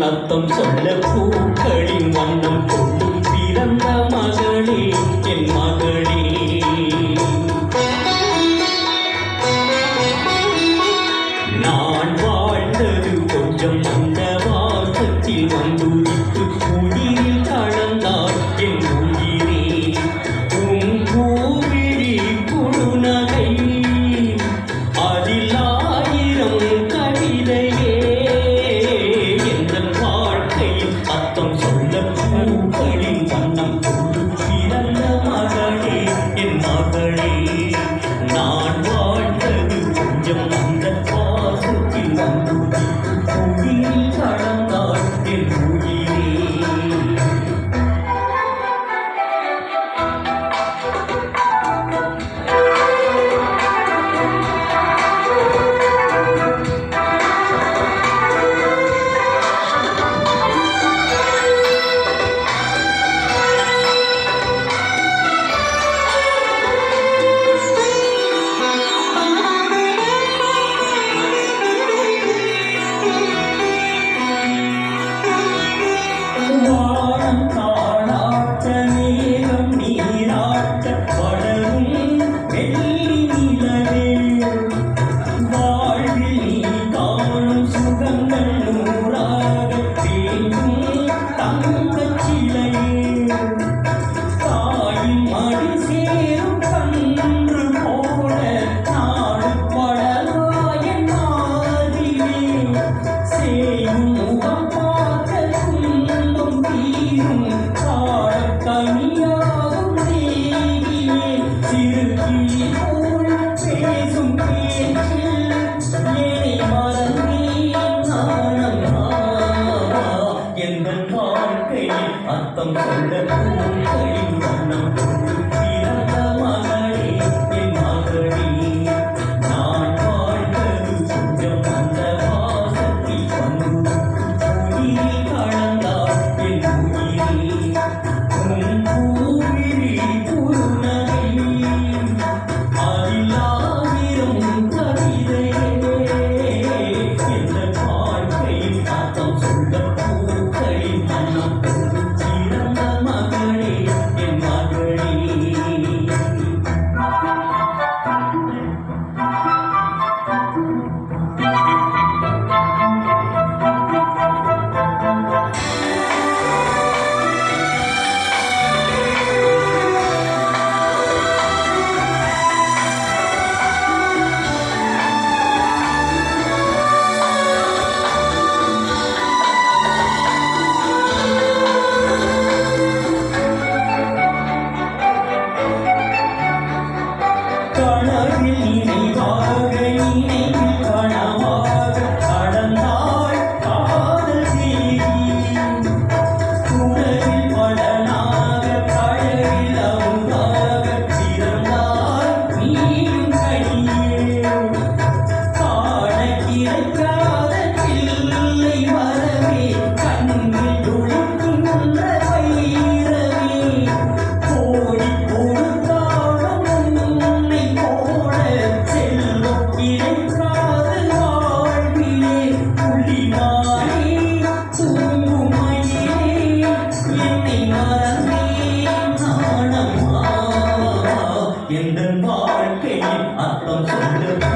அர்த்தம் சொல்ல பூக்களின் வண்ணம் கொள்ளும் பிறந்த மகளே என் மகளே. நான் வாழ்ந்தது கொஞ்சம் அந்த வாசத்தில் வந்துதித்து உயிரில் கலந்தார் என் உயிரே. உன் பூவிழி குழுநகை அதில் ஆயிரம் கவிதையே. என் வாழ்க்கையில் அர்த்தம் சொல்ல பூக்களின் வண்ணம் கொண்டு பிறந்த மகளே என் மகளே. நான் வாழ்ந்தது கொஞ்சம் அந்த வாசத்தில் வந்து உயிரில் கலந்தார் என் உயிரே. அர்த்தம் சொல்ல பூக்களின் வண்ணம் கொண்டு பிறந்த மகளே என் மகளே. நான் வாழ்ந்தது கொஞ்சம் அந்த வாசத்தில் வந்து உயிரில் கலந்தார் என் உயிரே. உன் பூவிழி குறுநகை அதில் ஆயிரம் கவிதையே. என் வாழ்க்கையில் அர்த்தம் சொல்ல பூக்களின் வண்ணம் கொண்டு பிறந்த மகளே என் மகளே. என் வாழ்க்கையில் அர்த்தம் சொல்ல